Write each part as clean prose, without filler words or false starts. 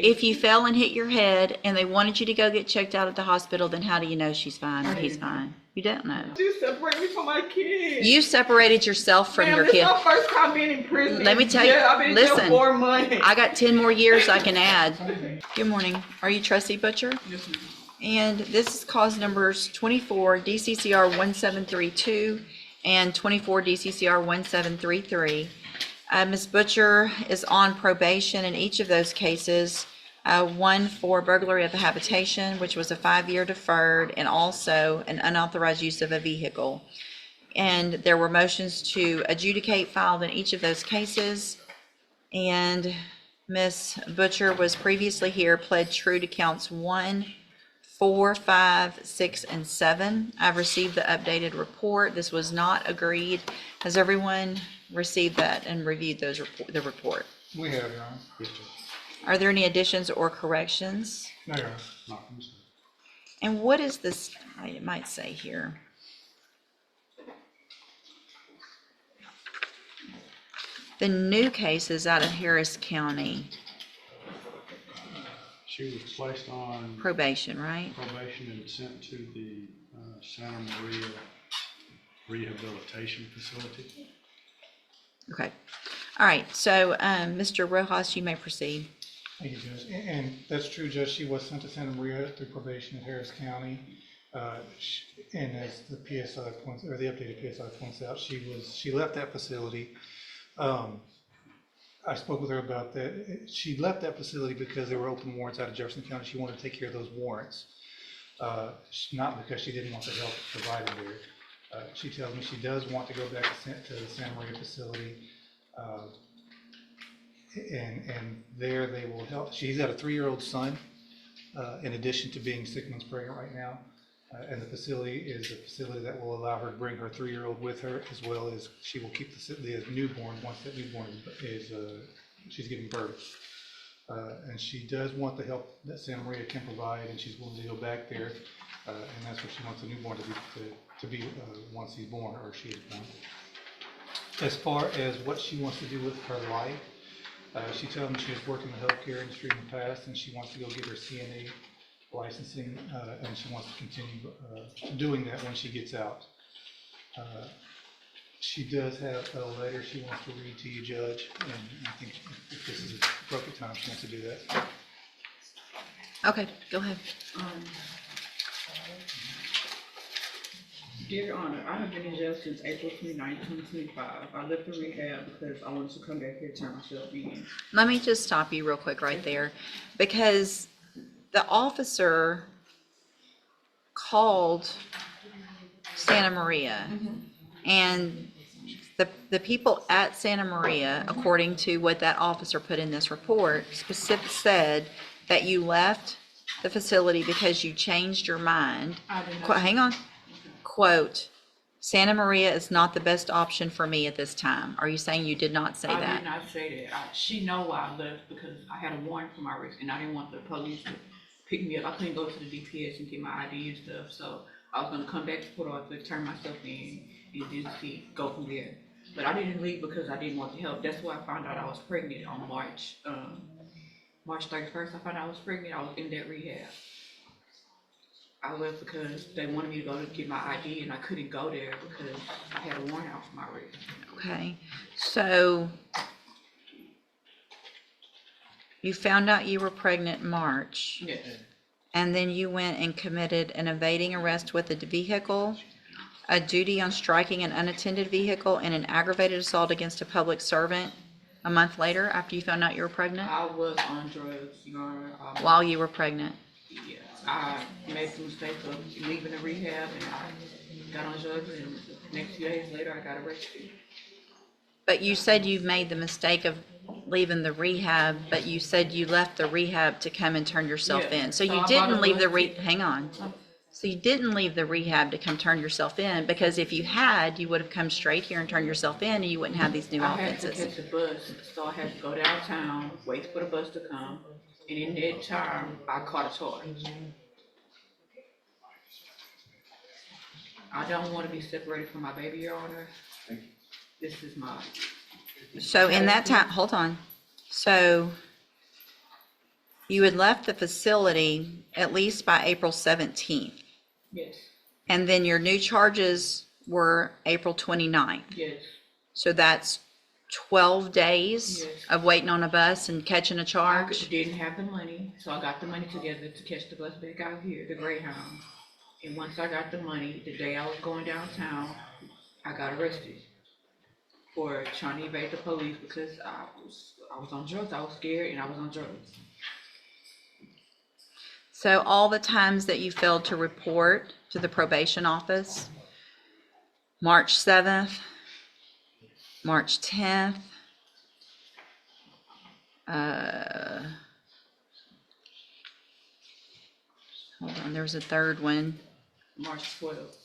If you fell and hit your head and they wanted you to go get checked out at the hospital, then how do you know she's fine or he's fine? You don't know. You separated me from my kids. You separated yourself from your This kid. is my first time being in prison. Let me tell you, I've been in jail listen, 4 months. I got 10 more years I can add. Good morning. Are you Trustee Butcher? Yes, ma'am. And this is cause numbers 24 DCCR 1732 and 24 DCCR 1733. Ms. Butcher is on probation in each of those cases. One for burglary of a habitation, which was a 5-year deferred, and also an unauthorized use of a vehicle. And there were motions to adjudicate filed in each of those cases. And Ms. Butcher was previously here, pled true to counts 1, 4, 5, 6, and 7. I've received the updated report. This was not agreed. Has everyone received that and reviewed the report? We have, Your Honor. Yes, sir. Are there any additions or corrections? No, Your Honor. Not from the sir. And what is this, it might say here? The new case is out of Harris County. She was placed on Probation, right? probation and sent to the Santa Maria Rehabilitation Facility. Okay. All right. So, Mr. Rojas, you may proceed. Thank you, Judge. And that's true, Judge. She was sent to Santa Maria through probation in Harris County. And as the PSI points, or the updated PSI points out, she left that facility. I spoke with her about that. She left that facility because there were open warrants out of Jefferson County. She wanted to take care of those warrants, not because she didn't want the help provided there. She tells me she does want to go back to the Santa Maria facility, and there they will help. She's got a 3-year-old son, in addition to being 6 months pregnant right now. And the facility is a facility that will allow her to bring her 3-year-old with her, as well as she will keep the newborn once that newborn is she's giving birth. And she does want the help that Santa Maria can provide, and she's willing to go back there. And that's what she wants the newborn to be once he's born, or she is born. As far as what she wants to do with her life, she told me she was working in the healthcare industry in the past, and she wants to go get her CNA licensing, and she wants to continue doing that when she gets out. She does have a letter she wants to read to you, Judge, and I think if this is the appropriate time, she wants to do that. Okay, go ahead. Dear Honor, I have been in jail since April 29, 2025. I left the rehab because I wanted to come back here and turn myself in. Let me just stop you real quick right there, because the officer called Santa Maria, and the people at Santa Maria, according to what that officer put in this report, said that you left the facility because you changed your mind. I did not. Hang on. Quote, Santa Maria is not the best option for me at this time. Are you saying you did not say I that? did not say that. She know why I left because I had a warrant for my arrest and I didn't want the police to pick me up. I couldn't go to the DPS and get my ID and stuff, so I was gonna come back to Port Arthur, turn myself in, and just go from there. But I didn't leave because I didn't want the help. That's why I found out I was pregnant on March 31st. I found out I was pregnant. I was in that rehab. I left because they wanted me to go to get my ID, and I couldn't go there because I had a warrant out for my arrest. Okay, so you found out you were pregnant in March, Yes. and then you went and committed an evading arrest with a vehicle, a duty on striking an unattended vehicle, and an aggravated assault against a public servant a month later after you found out you were pregnant? I was on drugs, Your Honor. While you were pregnant? Yeah, I made the mistake of leaving the rehab and I got on drugs, and the next few days later I got arrested. But you said you made the mistake of leaving the rehab, but you said you left the rehab to come and turn yourself Yeah. in. So So you I didn't bought a leave the bus ticket. hang on. So you didn't leave the rehab to come turn yourself in, because if you had, you would have come straight here and turned yourself in, and you wouldn't have these new I had to offenses. catch a bus, so I had to go downtown, wait for the bus to come, and in that time, I caught a charge. I don't want to be separated from my baby, Your Honor. This is my, So in that time, hold on. So You had left the facility at least by April 17th. Yes, And then your new charges were April 29th. yes, So that's 12 days Yes. of waiting on a bus and catching a I charge. didn't have the money, so I got the money together to catch the bus back out here, the Greyhound. And once I got the money, the day I was going downtown, I got arrested for trying to evade the police because I was on drugs. I was scared and I was on drugs. So all the times that you failed to report to the probation office, March 7th, March 10th, hold on, there was a third one, March 12th.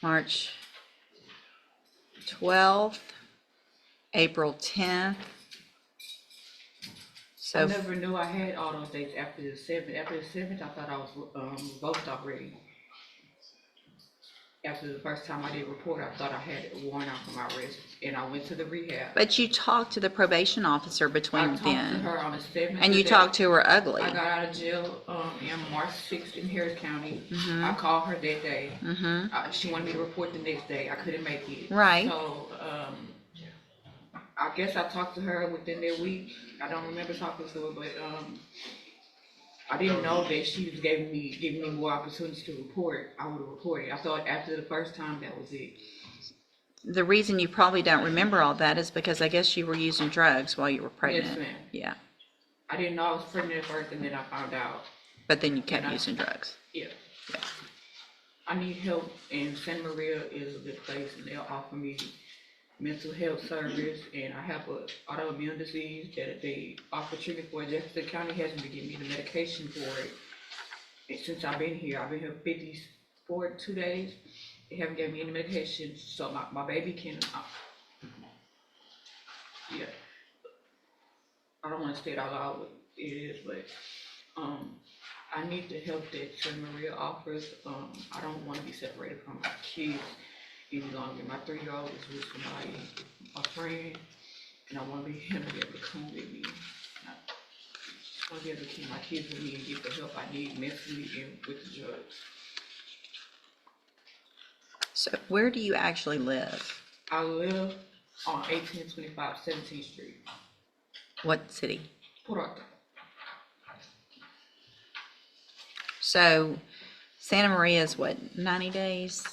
March 12th, April 10th. I So never knew I had all those dates after the 7th. After the 7th, I thought I was revoked already. After the first time I did report, I thought I had a warrant out for my arrest, and I went to the rehab. but you talked to the probation officer I between talked to then, her on the 7th. and you talked to her ugly. I got out of jail in March 6th in Harris County. Mm-hmm. I called her that day. Mm-hmm. She wanted me to report the next day. I couldn't make it. Right. So I guess I talked to her within that week. I don't remember talking to her, but I didn't know that she was giving me more opportunities to report. I would have reported. I thought after the first time that was it. The reason you probably don't remember all that is because I guess you were using drugs while you were pregnant. Yes, ma'am. Yeah, I didn't know I was pregnant at first, and then I found out. but then you kept using drugs. Yeah. I need help, and Santa Maria is a good place, and they'll offer me mental health service, and I have an autoimmune disease that they offer treatment for. Jefferson County hasn't been giving me the medication for it. And since I've been here 2 days. They haven't given me any medication, so my baby can, yeah. I don't wanna say it out loud what it is, but, I need the help that Santa Maria offers. I don't wanna be separated from my kids any longer. My 3-year-old is with somebody, my friend, and I want him to be able to come with me. I just want to be able to keep my kids with me and get the help I need mentally and with the drugs. So where do you actually live? I live on 1825 17th Street, What city? Port Arthur. So Santa Maria is what, 90 days?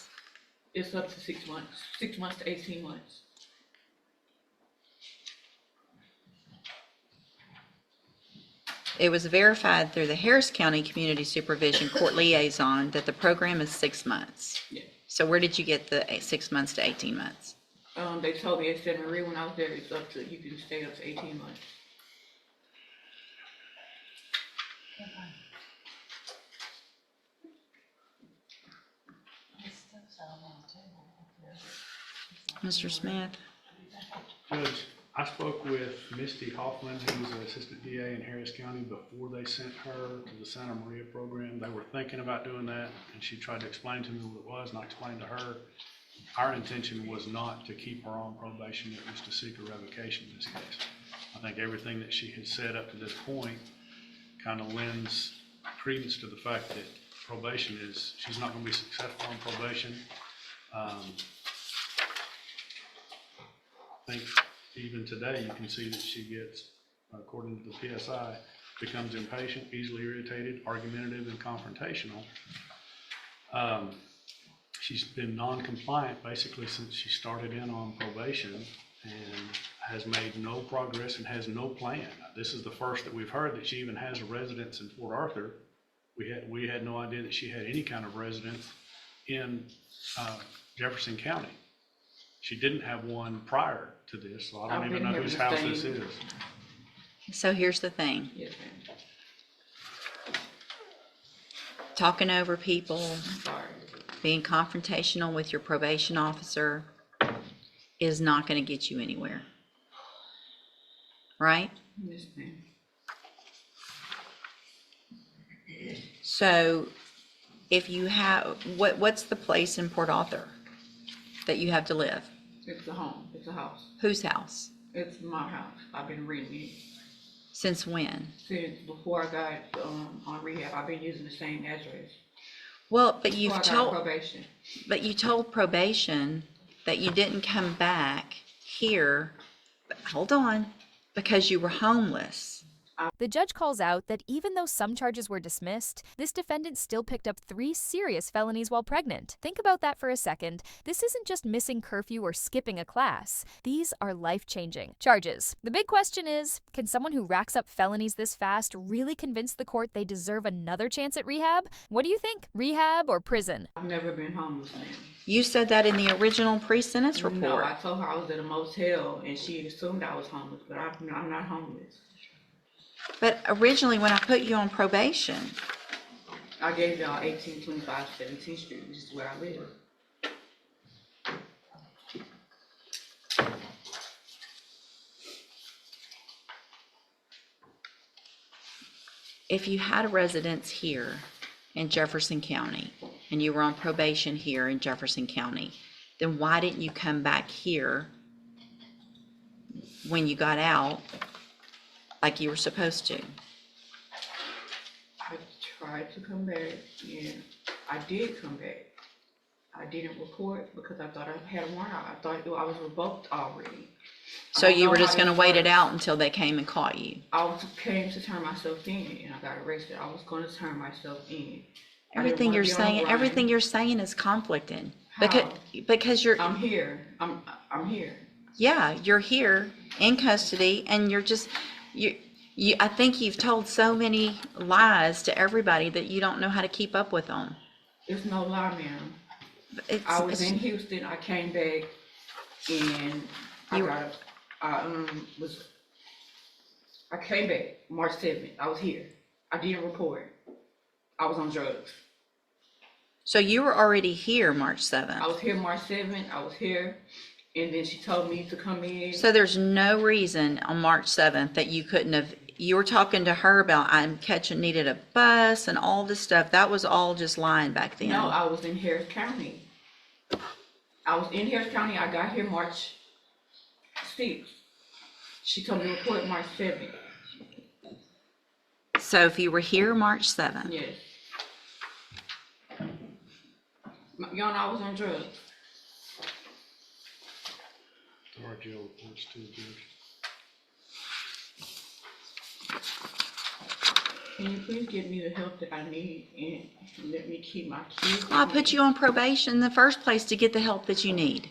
It's up to 6 months, 6 months to 18 months. It was verified through the Harris County Community Supervision Court Liaison that the program is 6 months. Yeah. So where did you get the 6 months to 18 months? They told me at Santa Maria when I was there, it's up to, you can stay up to 18 months. Mr. Smith? Judge, I spoke with Misty Hoffman, who's an assistant DA in Harris County, before they sent her to the Santa Maria program. They were thinking about doing that, and she tried to explain to me what it was, and I explained to her. Our intention was not to keep her on probation, it was to seek a revocation in this case. I think everything that she had said up to this point kind of lends credence to the fact that probation is, she's not going to be successful on probation. I think even today, you can see that she gets, according to the PSI, becomes impatient, easily irritated, argumentative, and confrontational. She's been non-compliant basically since she started in on probation and has made no progress and has no plan. This is the first that we've heard that she even has a residence in Port Arthur. We had no idea that she had any kind of residence in Jefferson County. She didn't have one prior to this, so I don't even know whose house this is. So here's the thing. Yes, ma'am. Talking over people, Sorry. being confrontational with your probation officer is not going to get you anywhere. Right? Yes, ma'am. So if you have, what's the place in Port Arthur that you have to live? It's a home. It's a house. Whose house? It's my house. I've been renting it. Since when? Since before I got, on rehab, I've been using the same address. Well, but Before I got probation. but you told probation that you didn't come back here, hold on, because you were homeless. The judge calls out that even though some charges were dismissed, this defendant still picked up 3 serious felonies while pregnant. Think about that for a second. This isn't just missing curfew or skipping a class. These are life-changing charges. The big question is, can someone who racks up felonies this fast really convince the court they deserve another chance at rehab? What do you think? Rehab or prison? I've never been homeless, ma'am. You said that in the original pre-sentence report. No, I told her I was at a motel and she assumed I was homeless, but I'm not homeless. But originally, when I put you on probation, I gave y'all 1825 17th Street, which is where I live. if you had a residence here in Jefferson County and you were on probation here in Jefferson County, then why didn't you come back here when you got out like you were supposed to? I tried to come back, and I did come back. I didn't report because I thought I had a warrant out. I thought I was revoked already. So you were just gonna wait it out until they came and caught you? Came to turn myself in, and I got arrested. I was going to turn myself in. Everything you're saying is conflicting. How? Because you're, I'm here. I'm here. yeah, you're here in custody and you're just, I think you've told so many lies to everybody that you don't know how to keep up with them. It's no lie, ma'am. I was in Houston. I came back, and I came back March 7th. I was here. I didn't report. I was on drugs. So you were already here March 7th. I was here March 7th. I was here, and then she told me to come in. So there's no reason on March 7th that you couldn't have, you were talking to her about needed a bus and all this stuff. That was all just lying back then. No, I was in Harris County. I got here March 6th. She told me to report March 7th. So if you were here March 7th. Yes. Y'all know I was on drugs. Our jail reports to the judge. Can you please give me the help that I need and let me keep my kids? I put you on probation in the first place to get the help that you need.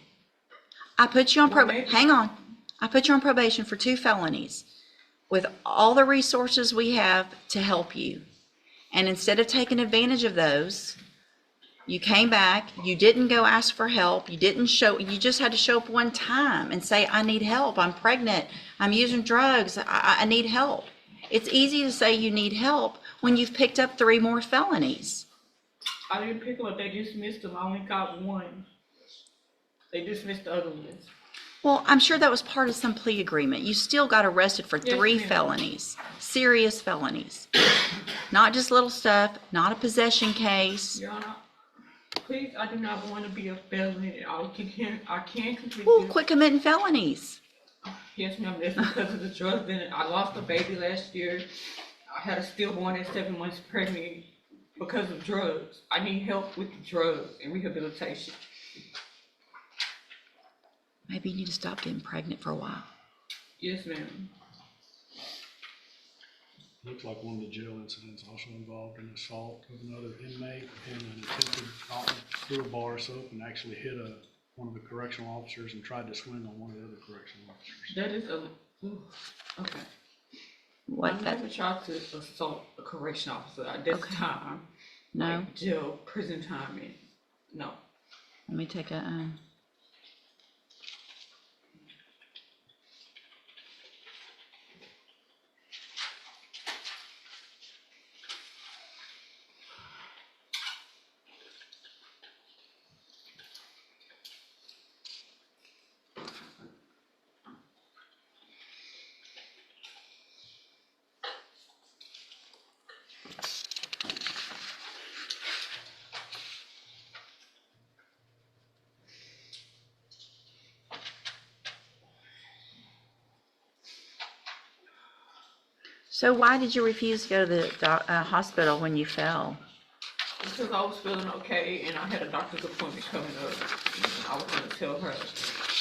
I put you on hang on. I put you on probation for 2 felonies with all the resources we have to help you. And instead of taking advantage of those, you came back, you didn't go ask for help, you just had to show up one time and say, I need help, I'm pregnant, I'm using drugs, I need help. It's easy to say you need help when you've picked up 3 more felonies. I didn't pick them up, they dismissed them. I only got 1. They dismissed the other ones. Well, I'm sure that was part of some plea agreement. You still got arrested for 3 ma'am. felonies, serious felonies. Not just little stuff, not a possession case. Your Honor, please, I do not want to be a felon. I can't complete Well, this. quit committing felonies. Yes, ma'am, that's because of the drugs in it. I lost a baby last year. I had a stillborn at 7 months pregnant because of drugs. I need help with the drugs and rehabilitation. Maybe you need to stop getting pregnant for a while. Yes, ma'am. Looks like one of the jail incidents also involved an assault of another inmate and an attempted threw a bar of soap and actually hit one of the correctional officers and tried to swing on one of the other correctional officers. That is okay. What I've never tried to assault a correction officer at this time. No? Like jail, prison time, and no. Let me take a, So why did you refuse to go to the hospital when you fell? Because I was feeling okay and I had a doctor's appointment coming up. And I was gonna tell her.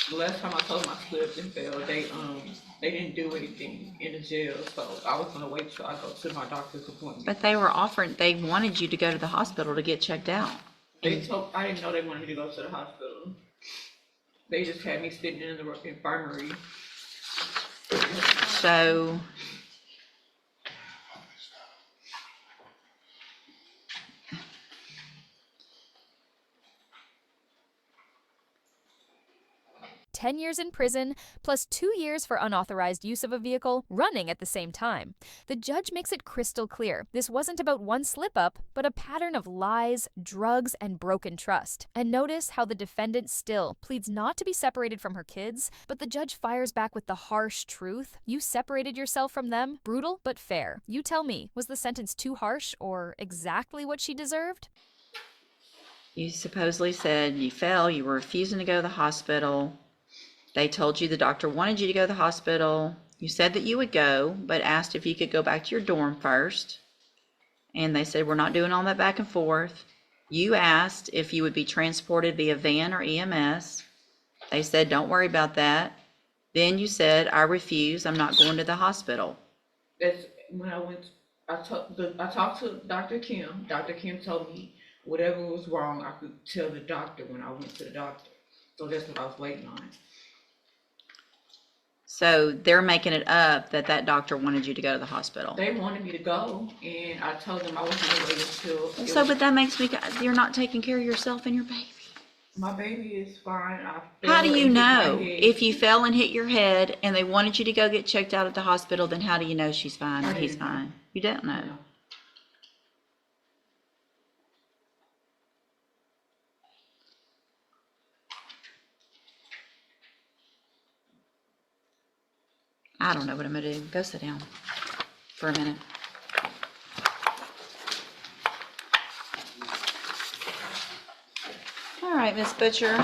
The last time I told them I slipped and fell, they didn't do anything in the jail, so I was gonna wait till I go to my doctor's appointment. But they wanted you to go to the hospital to get checked out. I didn't know they wanted me to go to the hospital. They just had me sitting in the infirmary. So, 10 years in prison, plus 2 years for unauthorized use of a vehicle, running at the same time. The judge makes it crystal clear this wasn't about one slip-up, but a pattern of lies, drugs, and broken trust. And notice how the defendant still pleads not to be separated from her kids, but the judge fires back with the harsh truth. You separated yourself from them? Brutal, but fair. You tell me, was the sentence too harsh or exactly what she deserved? you supposedly said you fell, you were refusing to go to the hospital. They told you the doctor wanted you to go to the hospital. You said that you would go, but asked if you could go back to your dorm first. And they said, we're not doing all that back and forth. You asked if you would be transported via van or EMS. They said, don't worry about that. Then you said, I refuse, I'm not going to the hospital. That's when I talked to Dr. Kim. Dr. Kim told me whatever was wrong, I could tell the doctor when I went to the doctor. So that's what I was waiting on. So they're making it up that that doctor wanted you to go to the hospital. They wanted me to go, and I told them I was going to wait until... So, but that makes me, you're not taking care of yourself and your baby. My baby is fine. How do you know? If you fell and hit your head and they wanted you to go get checked out at the hospital, then how do you know she's fine or he's fine? You don't know. No. I don't know what I'm gonna do. Go sit down for a minute. All right, Miss Butcher.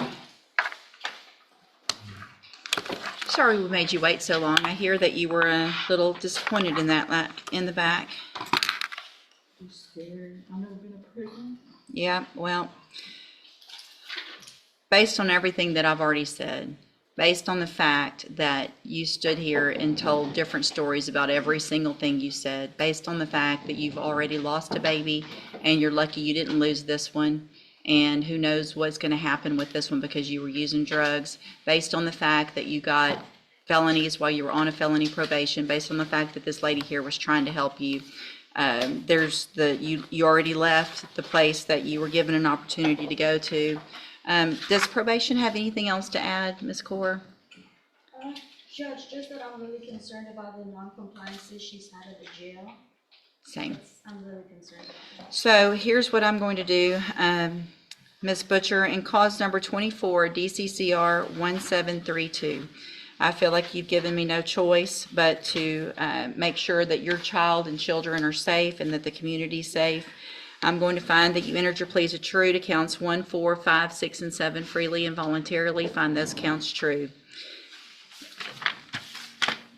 Sorry we made you wait so long. I hear that you were a little disappointed in that in the back. I'm scared. I've never been to prison. Yeah, well, based on everything that I've already said, based on the fact that you stood here and told different stories about every single thing you said, based on the fact that you've already lost a baby and you're lucky you didn't lose this one, and who knows what's going to happen with this one because you were using drugs, based on the fact that you got felonies while you were on a felony probation, based on the fact that this lady here was trying to help you. You already left the place that you were given an opportunity to go to. Does probation have anything else to add, Ms. Kaur? Judge, just that I'm really concerned about the non-compliances she's had at the jail. Same. I'm really concerned about that. So here's what I'm going to do, Ms. Butcher, in cause number 24, DCCR 1732. I feel like you've given me no choice but to make sure that your child and children are safe and that the community's safe. I'm going to find that you entered your pleas are true to counts 1, 4, 5, 6, and 7 freely and voluntarily. Find those counts true.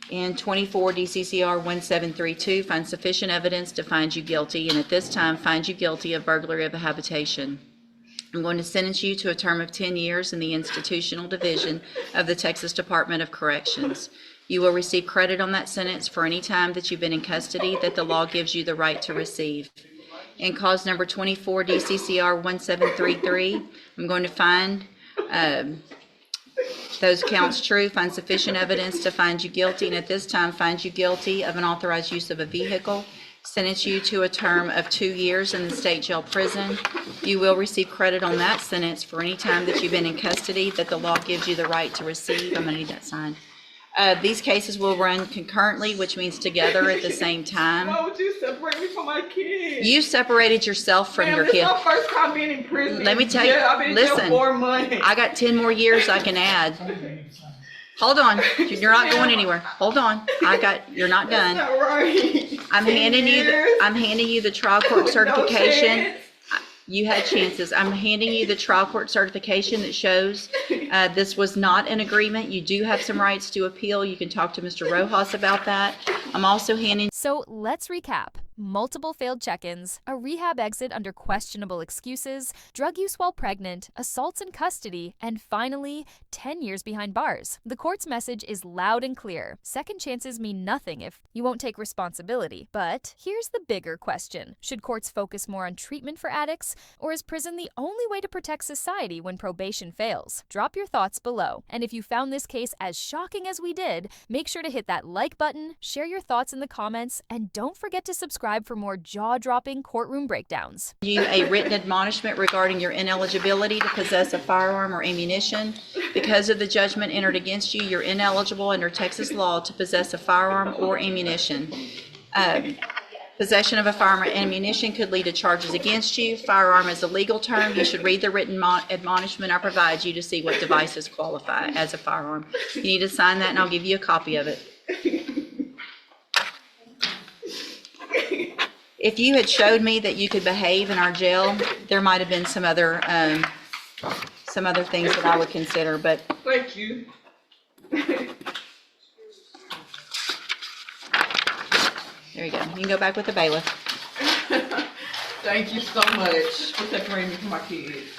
In 24 DCCR 1732, find sufficient evidence to find you guilty, and at this time find you guilty of burglary of a habitation. I'm going to sentence you to a term of 10 years in the institutional division of the Texas Department of Corrections. You will receive credit on that sentence for any time that you've been in custody that the law gives you the right to receive. In cause number 24 DCCR 1733, I'm going to find those counts true, find sufficient evidence to find you guilty, and at this time find you guilty of unauthorized use of a vehicle, sentence you to a term of 2 years in the state jail prison. You will receive credit on that sentence for any time that you've been in custody that the law gives you the right to receive. I'm going to need that signed. These cases will run concurrently, which means together at the same time. Why would you separate me from my kids? You separated yourself from your This kid. is my first time being in prison. Let me tell you, I've been in jail listen, 4 months. I got 10 more years I can add. Hold on, you're not going anywhere. Hold on, you're not done. That's not right. I'm handing you the trial court No certification. chance. You had chances. I'm handing you the trial court certification that shows This was not an agreement. You do have some rights to appeal. You can talk to Mr. Rojas about that. I'm also handing So let's recap. Multiple failed check-ins, a rehab exit under questionable excuses, drug use while pregnant, assaults in custody, and finally, 10 years behind bars. The court's message is loud and clear. Second chances mean nothing if you won't take responsibility. But here's the bigger question. Should courts focus more on treatment for addicts, or is prison the only way to protect society when probation fails? Drop your thoughts below. And if you found this case as shocking as we did, make sure to hit that like button, share your thoughts in the comments, and don't forget to subscribe for more jaw-dropping courtroom breakdowns. you a written admonishment regarding your ineligibility to possess a firearm or ammunition. Because of the judgment entered against you, you're ineligible under Texas law to possess a firearm or ammunition. Possession of a firearm or ammunition could lead to charges against you. Firearm is a legal term. You should read the written admonishment I provide you to see what devices qualify as a firearm. You need to sign that, and I'll give you a copy of it. If you had showed me that you could behave in our jail, there might have been some other things that I would consider, but Thank you. there you go. You can go back with the bailiff. Thank you so much for separating me from my kids.